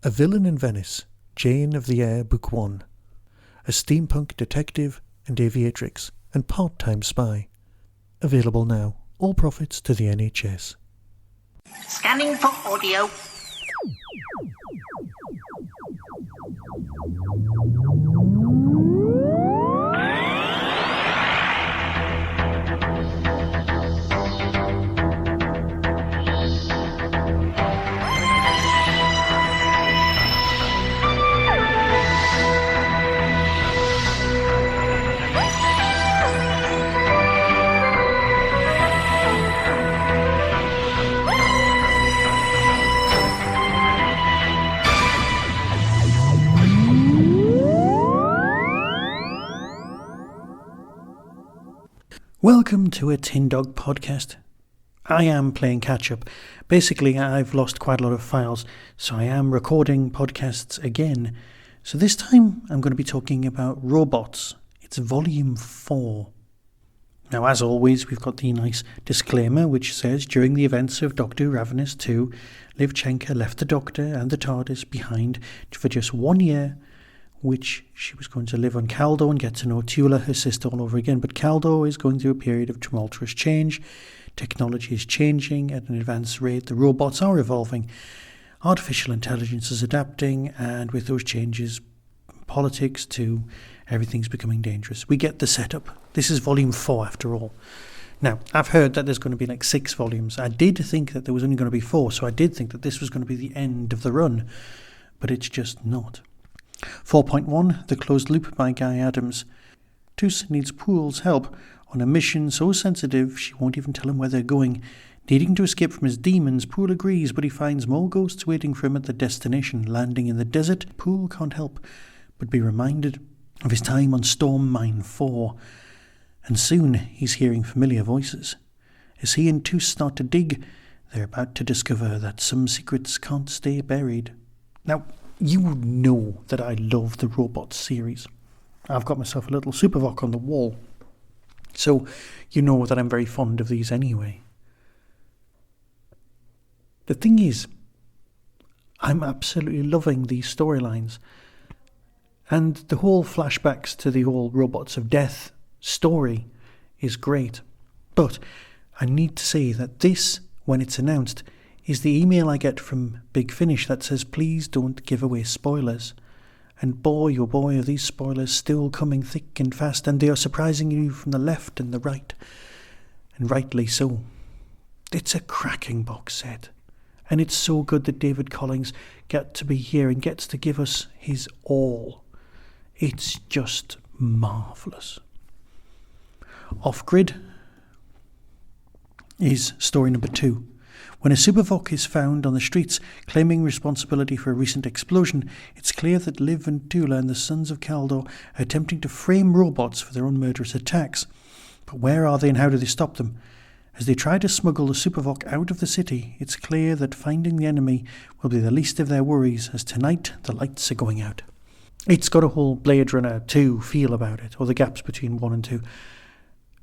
A Villain in Venice, Jane of the Air, Book 1. A steampunk detective and aviatrix and part-time spy. Available now. All profits to the NHS. Scanning for audio. Welcome to a Tin Dog podcast. I am playing catch up. Basically, I've lost quite a lot of files, so I am recording podcasts again. So this time I'm going to be talking about robots. It's volume 4. Now, as always, we've got the nice disclaimer which says, during the events of Doctor Ravenous 2, Liv Chenka left the Doctor and the TARDIS behind for just 1 year, which she was going to live on Kaldor and get to know Tula, her sister, all over again. But Kaldor is going through a period of tumultuous change. Technology is changing at an advanced rate. The robots are evolving. Artificial intelligence is adapting. And with those changes, politics too, everything's becoming dangerous. We get the setup. This is volume 4 after all. Now, I've heard that there's going to be like 6 volumes. I did think that there was only going to be 4. So I did think that this was going to be the end of the run. But it's just not. 4.1 The Closed Loop by Guy Adams. Tus needs Poul's help on a mission so sensitive she won't even tell him where they're going. Needing to escape from his demons, Poul agrees, but he finds more ghosts waiting for him at the destination. Landing in the desert, Poul can't help but be reminded of his time on Storm Mine 4. And soon he's hearing familiar voices. As he and Tus start to dig, they're about to discover that some secrets can't stay buried. Now, you know that I love the Robots series. I've got myself a little Supervoc on the wall. So you know that I'm very fond of these anyway. The thing is, I'm absolutely loving these storylines. And the whole flashbacks to the whole Robots of Death story is great. But I need to say that this, when it's announced, is the email I get from Big Finish that says, please don't give away spoilers. And boy, oh boy, are these spoilers still coming thick and fast, and they are surprising you from the left and the right. And rightly so. It's a cracking box set. And it's so good that David Collins gets to be here and gets to give us his all. It's just marvellous. Off Grid is story number 2. When a Supervoc is found on the streets claiming responsibility for a recent explosion, it's clear that Liv and Tula and the Sons of Kaldor are attempting to frame robots for their own murderous attacks. But where are they and how do they stop them? As they try to smuggle the Supervoc out of the city, it's clear that finding the enemy will be the least of their worries, as tonight the lights are going out. It's got a whole Blade Runner 2 feel about it, or the gaps between 1 and 2.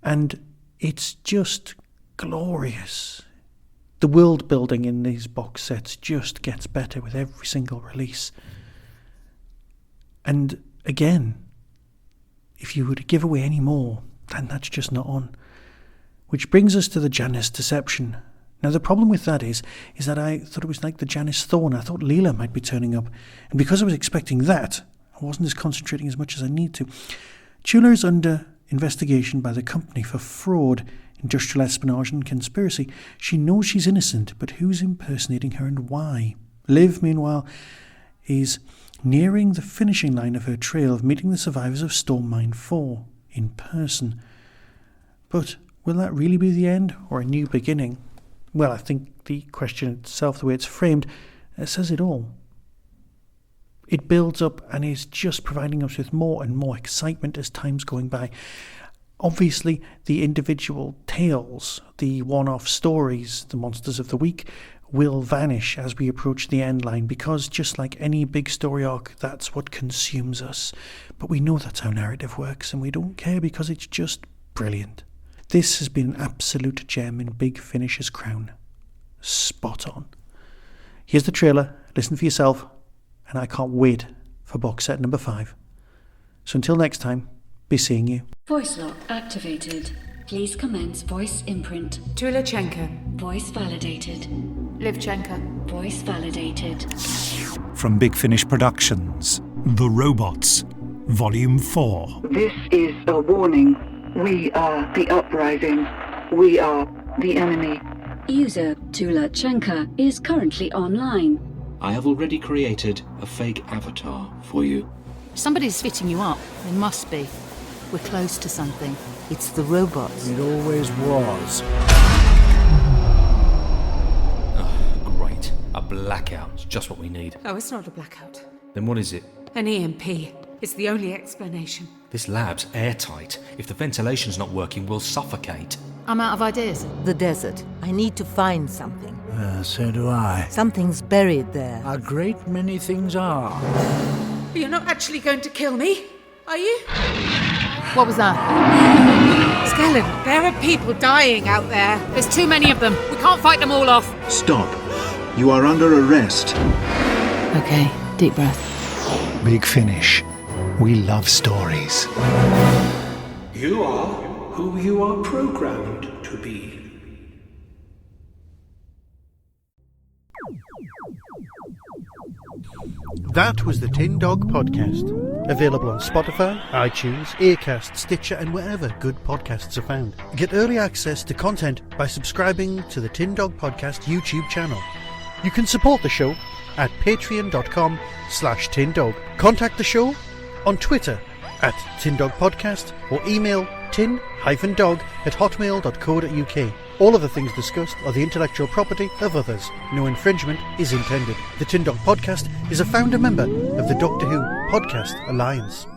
And it's just glorious. The world building in these box sets just gets better with every single release. And again, if you were to give away any more, then that's just not on. Which brings us to the Janice deception. Now the problem with that is that I thought it was like the Janice Thorne. I thought Leela might be turning up. And because I was expecting that, I wasn't as concentrating as much as I need to. Tula is under investigation by the company for fraud, industrial espionage and conspiracy. She knows she's innocent, but who's impersonating her and why? Liv, meanwhile, is nearing the finishing line of her trail of meeting the survivors of Storm Mine 4 in person. But will that really be the end or a new beginning? Well, I think the question itself, the way it's framed, says it all. It builds up and is just providing us with more and more excitement as time's going by. Obviously, the individual tales, the one-off stories, the monsters of the week, will vanish as we approach the end line, because just like any big story arc, that's what consumes us. But we know that's how narrative works, and we don't care because it's just brilliant. This has been an absolute gem in Big Finish's crown. Spot on. Here's the trailer. Listen for yourself. and I can't wait for box set number 5. So until next time, be seeing you. Voice lock activated. Please commence voice imprint. Liv Chenka. Voice validated. Liv Chenka. Voice validated. From Big Finish Productions, The Robots, Volume 4. This is a warning. We are the uprising. We are the enemy. User Liv Chenka is currently online. I have already created a fake avatar for you. Somebody's fitting you up. There must be. We're close to something. It's the robots. It always was. Oh, great. A blackout. It's just what we need. Oh, it's not a blackout. Then what is it? An EMP. It's the only explanation. This lab's airtight. If the ventilation's not working, we'll suffocate. I'm out of ideas. The desert. I need to find something. So do I. Something's buried there. A great many things are. You're not actually going to kill me, are you? What was that? Skellen, there are people dying out there. There's too many of them. We can't fight them all off. Stop. You are under arrest. Okay, deep breath. Big Finish. We love stories. You are who you are programmed to be. That was the Tin Dog Podcast. Available on Spotify, iTunes, Acast, Stitcher, and wherever good podcasts are found. Get early access to content by subscribing to the Tin Dog Podcast YouTube channel. You can support the show at patreon.com/tindog. Contact the show on Twitter at tindogpodcast or email tin-dog@hotmail.co.uk. All of the things discussed are the intellectual property of others. No infringement is intended. The Tin Dog Podcast is a founder member of the Doctor Who Podcast Alliance.